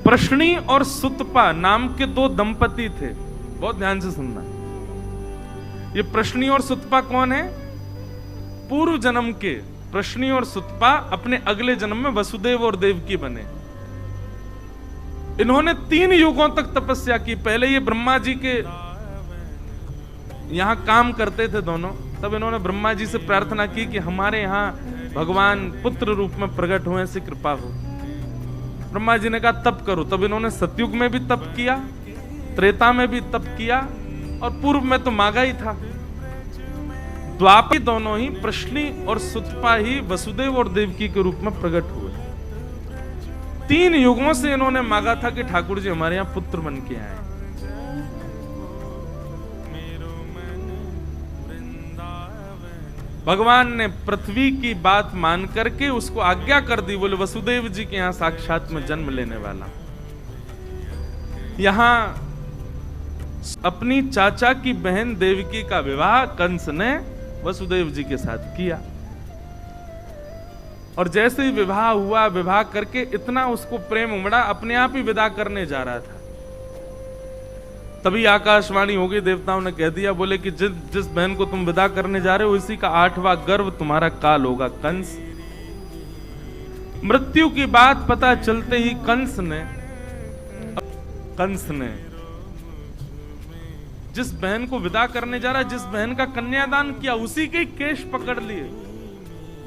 प्रश्नी और सुतपा नाम के दो दंपति थे। बहुत ध्यान से सुनना। ये प्रश्नी और सुतपा कौन है? पूर्व जन्म के प्रश्नी और सुतपा अपने अगले जन्म में वसुदेव और देवकी बने। इन्होंने 3 युगों तक तपस्या की। पहले ये ब्रह्मा जी के यहां काम करते थे दोनों। तब इन्होंने ब्रह्मा जी से प्रार्थना की कि हमारे यहां भगवान पुत्र रूप में प्रकट हुए, ऐसी कृपा हो। ब्रह्मा जी ने कहा तप करो। तब इन्होंने सतयुग में भी तप किया, त्रेता में भी तप किया, और पूर्व में तो मागा ही था। द्वापर दोनों ही प्रश्नी और सुतपा ही वसुदेव और देवकी के रूप में प्रकट हुए। 3 युगों से इन्होंने मांगा था कि ठाकुर जी हमारे यहां पुत्र बन के आए। भगवान ने पृथ्वी की बात मान करके उसको आज्ञा कर दी, बोले वसुदेव जी के यहां साक्षात में जन्म लेने वाला। यहां अपनी चाचा की बहन देवकी का विवाह कंस ने वसुदेव जी के साथ किया। और जैसे ही विवाह हुआ, विवाह करके इतना उसको प्रेम उमड़ा, अपने आप ही विदा करने जा रहा था। तभी आकाशवाणी हो गई, देवताओं ने कह दिया, बोले कि जिस बहन को तुम विदा करने जा रहे हो इसी का 8वां गर्भ तुम्हारा काल होगा कंस। मृत्यु की बात पता चलते ही कंस ने जिस बहन को विदा करने जा रहा, जिस बहन का कन्यादान किया, उसी के केश पकड़ लिए,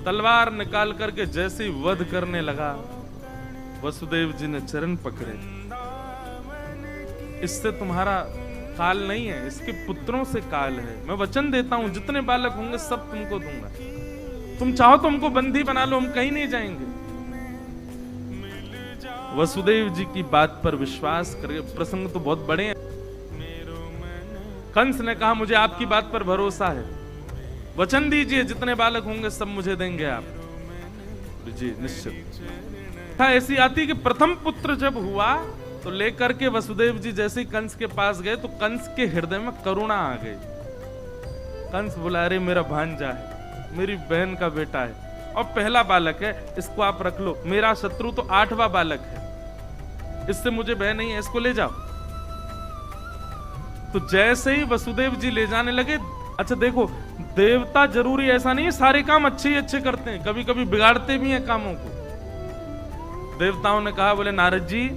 तलवार निकाल करके जैसे ही वध करने लगा, वसुदेव जी ने चरण पकड़े। इससे तुम्हारा काल नहीं है, इसके पुत्रों से काल है। मैं वचन देता हूं जितने बालक होंगे सब तुमको दूंगा। तुम चाहो तो हमको बंदी बना लो, हम कहीं नहीं जाएंगे। वसुदेव जी की बात पर विश्वास करके, प्रसंग तो बहुत बड़े हैं। कंस ने कहा मुझे आपकी बात पर भरोसा है, वचन दीजिए जितने बालक होंगे सब मुझे देंगे आप। जी निश्चित। था ऐसी आती कि प्रथम पुत्र जब हुआ तो लेकर के वसुदेव जी जैसे ही कंस के पास गए तो कंस के हृदय में करुणा आ गई। कंस बोला अरे मेरा भांजा है, मेरी बहन का बेटा है और पहला बालक है, इसको आप रख लो। मेरा शत्रु तो 8वां बालक है, इससे मुझे भय नहीं है, इसको ले जाओ। तो जैसे ही वसुदेव जी ले जाने लगे, अच्छा देखो देवता जरूरी ऐसा नहीं है सारे काम अच्छे ही अच्छे करते हैं, कभी कभी बिगाड़ते भी हैं कामों को। देवताओं ने कहा, बोले नारद जी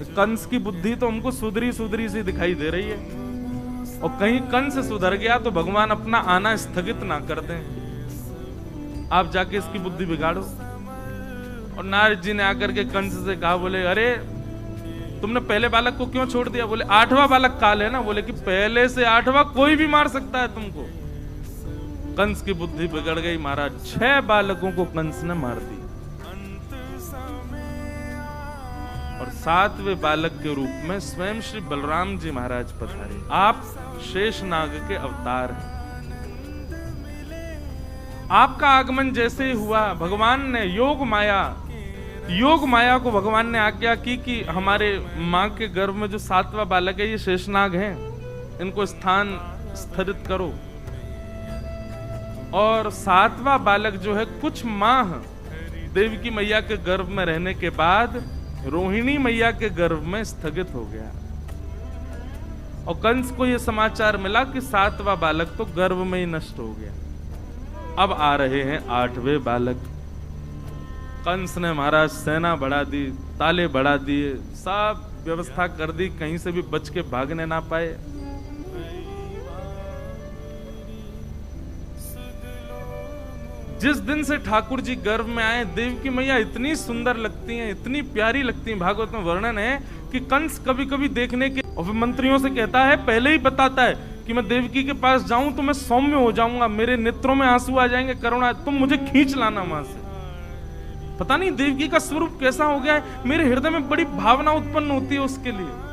कंस की बुद्धि तो हमको सुधरी सुधरी सी दिखाई दे रही है, और कहीं कंस सुधर गया तो भगवान अपना आना स्थगित ना कर दें, आप जाके इसकी बुद्धि बिगाड़ो। और नारद जी ने आकर के कंस से कहा, बोले अरे तुमने पहले बालक को क्यों छोड़ दिया? बोले 8वां बालक काल है ना। बोले कि पहले से 8वां कोई भी मार सकता है तुमको। कंस की बुद्धि बिगड़ गई महाराज, 6 बालकों को कंस ने मार दी और 7वें बालक के रूप में स्वयं श्री बलराम जी महाराज पधारे। आप शेषनाग के अवतार हैं। आपका आगमन जैसे हुआ, भगवान ने योग माया को भगवान ने आज्ञा की कि हमारे मां के गर्भ में जो 7वां बालक है ये शेषनाग हैं, इनको स्थान स्थिरित करो। और 7वां बालक जो है कुछ माह देवकी मैया के गर्भ में रहने के बाद रोहिणी मैया के गर्भ में स्थगित हो गया। और कंस को यह समाचार मिला कि 7वां बालक तो गर्भ में ही नष्ट हो गया। अब आ रहे हैं 8वें बालक। कंस ने महाराज सेना बढ़ा दी, ताले बढ़ा दिए, सब व्यवस्था कर दी, कहीं से भी बच के भागने ना पाए। जिस दिन से ठाकुर जी गर्भ में आए, देवकी मैया इतनी सुंदर लगती हैं, इतनी प्यारी लगती हैं। भागवत में वर्णन है कि कंस कभी कभी देखने के और मंत्रियों से कहता है, पहले ही बताता है कि मैं देवकी के पास जाऊं तो मैं सौम्य हो जाऊंगा, मेरे नेत्रों में आंसू आ जाएंगे, करुणा, तुम मुझे खींच लाना वहां से। पता नहीं देवकी का स्वरूप कैसा हो गया है, मेरे हृदय में बड़ी भावना उत्पन्न होती है उसके लिए।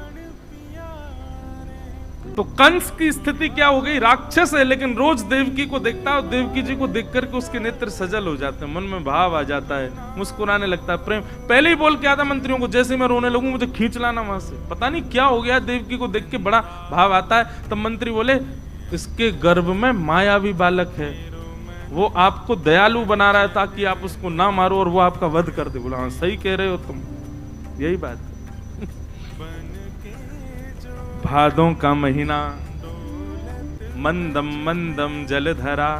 तो कंस की स्थिति क्या हो गई? राक्षस है लेकिन रोज देवकी को देखता है और देवकी जी को देख करके उसके नेत्र सजल हो जाते हैं, मन में भाव आ जाता है, मुस्कुराने लगता है, प्रेम। पहले ही बोल के आता मंत्रियों को, जैसे मैं रोने लगूं मुझे खींच लाना वहां से। पता नहीं क्या हो गया, देवकी को देख के बड़ा भाव आता है। तब मंत्री बोले, इसके गर्भ में मायावी बालक है, वो आपको दयालु बना रहा है ताकि आप उसको ना मारो और वो आपका वध कर दे। बोला हाँ सही कह रहे हो तुम, यही बात है। भादों का महीना, मंदम मंदम जलधरा,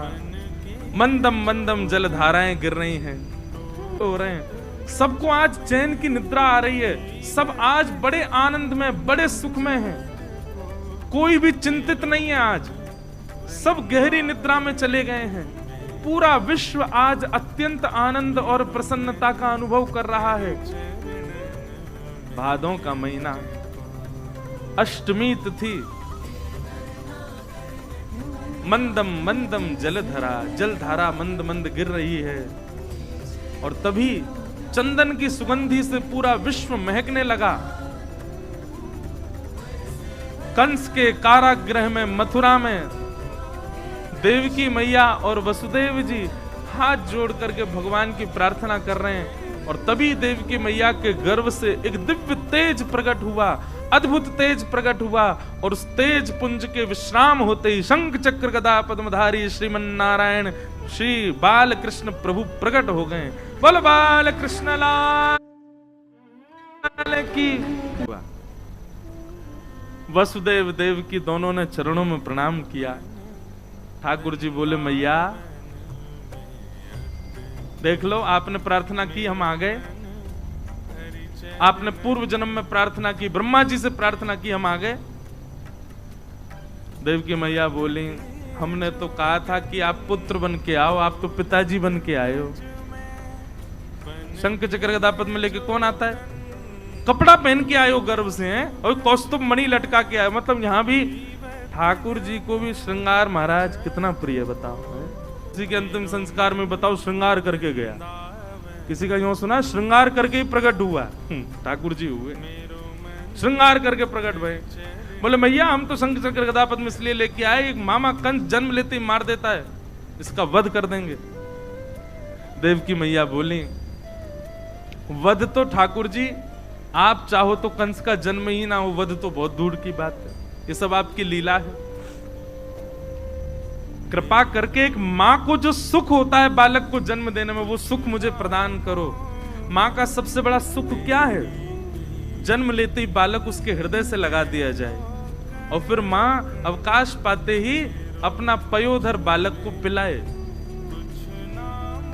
मंदम मंदम जलधाराएं गिर रही हैं, हो रहे हैं। सबको आज चैन की निद्रा आ रही है, सब आज बड़े आनंद में, बड़े सुख में हैं। कोई भी चिंतित नहीं है आज, सब गहरी निद्रा में चले गए हैं। पूरा विश्व आज अत्यंत आनंद और प्रसन्नता का अनुभव कर रहा है। भादों का महीना, अष्टमी तिथि, मंदम मंदम जलधरा, जलधारा मंद मंद गिर रही है। और तभी चंदन की सुगंधी से पूरा विश्व महकने लगा। कंस के कारागृह में, मथुरा में देवकी मैया और वसुदेव जी हाथ जोड़ करके भगवान की प्रार्थना कर रहे हैं। और तभी देवकी मैया के गर्भ से एक दिव्य तेज प्रकट हुआ, अद्भुत तेज प्रकट हुआ। और उस तेज पुंज के विश्राम होते ही शंख चक्र गदा पद्मधारी श्रीमन नारायण श्री बाल कृष्ण प्रभु प्रकट हो गए। बोल बाल कृष्ण लाल की। वसुदेव देवकी दोनों ने चरणों में प्रणाम किया। ठाकुर जी बोले, मैया देख लो, आपने प्रार्थना की, हम आ गए। आपने पूर्व जन्म में प्रार्थना की, ब्रह्मा जी से प्रार्थना की, हम आ गए। देवकी मैया बोली, हमने तो कहा था कि आप पुत्र बन के आओ, आप तो पिताजी बन के आए हो। शंख चक्र गदा पद्म लेके कौन आता है? कपड़ा पहन के आए हो गर्भ से हैं, और कौस्तुभ मणि लटका के आए। मतलब यहाँ भी ठाकुर जी को भी श्रृंगार महाराज कितना प्रिय, बताओ। किसी के अंतिम संस्कार में बताओ श्रृंगार करके गया, किसी का यूं सुना श्रृंगार करके ही प्रकट हुआ। ठाकुर जी हुए श्रृंगार करके प्रकट भय। बोले, मैया हम तो शंख चक्र गदा पद्म इसलिए लेके आए, एक मामा कंस जन्म लेते ही मार देता है, इसका वध कर देंगे। देवकी मैया बोली, वध तो ठाकुर जी आप चाहो तो कंस का जन्म ही ना हो, वध तो बहुत दूर की बात है, ये सब आपकी लीला है। कृपा करके एक माँ को जो सुख होता है बालक को जन्म देने में, वो सुख मुझे प्रदान करो। माँ का सबसे बड़ा सुख क्या है? जन्म लेते ही बालक उसके हृदय से लगा दिया जाए, और फिर माँ अवकाश पाते ही अपना पयोधर बालक को पिलाए।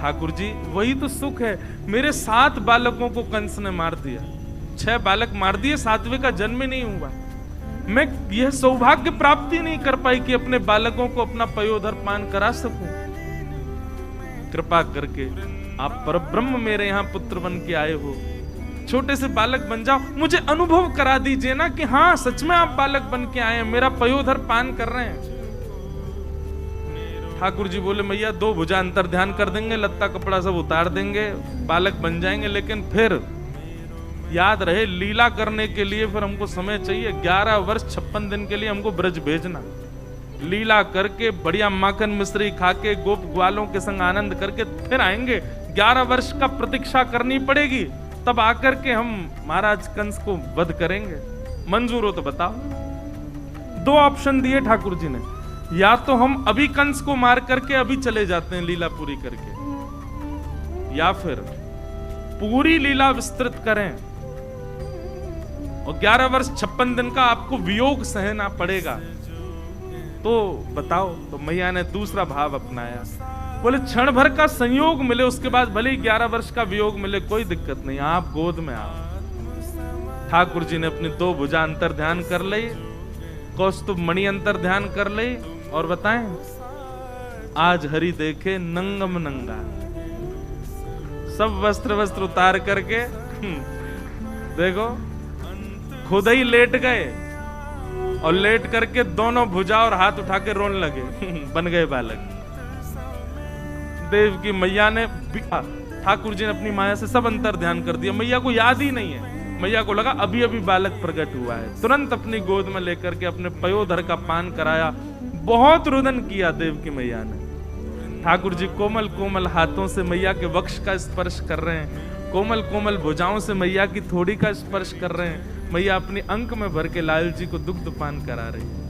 ठाकुर जी वही तो सुख है। मेरे 7 बालकों को कंस ने मार दिया, 6 बालक मार दिए, 7वें का जन्म ही नहीं हुआ। मैं यह सौभाग्य प्राप्ति नहीं कर पाई कि अपने बालकों को अपना पयोधर पान करा सकूं। कृपा करके आप परब्रह्म मेरे यहाँ पुत्र बन के आए हो, छोटे से बालक बन जाओ, मुझे अनुभव करा दीजिए ना कि हाँ सच में आप बालक बन के आए हैं, मेरा पयोधर पान कर रहे हैं। ठाकुर जी बोले, मैया 2 भुजा अंतर ध्यान कर देंगे, लत्ता कपड़ा सब उतार देंगे, बालक बन जाएंगे, लेकिन फिर याद रहे लीला करने के लिए फिर हमको समय चाहिए। 11 वर्ष 56 दिन के लिए हमको ब्रज भेजना, लीला करके बढ़िया माखन मिश्री खा के गोप ग्वालों के संग आनंद करके फिर आएंगे। 11 वर्ष का प्रतीक्षा करनी पड़ेगी, तब आकर के हम महाराज कंस को वध करेंगे। मंजूर हो तो बताओ। 2 ऑप्शन दिए ठाकुर जी ने, या तो हम अभी कंस को मार करके अभी चले जाते हैं लीला पूरी करके, या फिर पूरी लीला विस्तृत करें और 11 वर्ष 56 दिन का आपको वियोग सहना पड़ेगा। तो बताओ। तो मैया ने दूसरा भाव अपनाया, बोले क्षण भर का संयोग मिले, उसके बाद भले ही 11 वर्ष का वियोग मिले, कोई दिक्कत नहीं, आप गोद में आओ। ठाकुर जी ने अपनी 2 भुजा अंतर ध्यान कर ली, कौस्तुभ मणि अंतर ध्यान कर ली, और बताएं आज हरि देखे नंगम नंगा, सब वस्त्र उतार करके देखो खुद ही लेट गए, और लेट करके दोनों भुजा और हाथ उठा के रोने लगे। बन गए बालक। देव की मैया ने, ठाकुर जी ने अपनी माया से सब अंतर ध्यान कर दिया। मैया को याद ही नहीं है, मैया को लगा अभी अभी बालक प्रकट हुआ है। तुरंत अपनी गोद में लेकर के अपने पयोधर का पान कराया। बहुत रुदन किया देव की मैया ने। ठाकुर जी कोमल कोमल हाथों से मैया के वक्ष का स्पर्श कर रहे हैं, कोमल कोमल भुजाओं से मैया की थोड़ी का स्पर्श कर रहे हैं। मैया अपनी अंक में भर के लाल जी को दुग्ध पान करा रही है।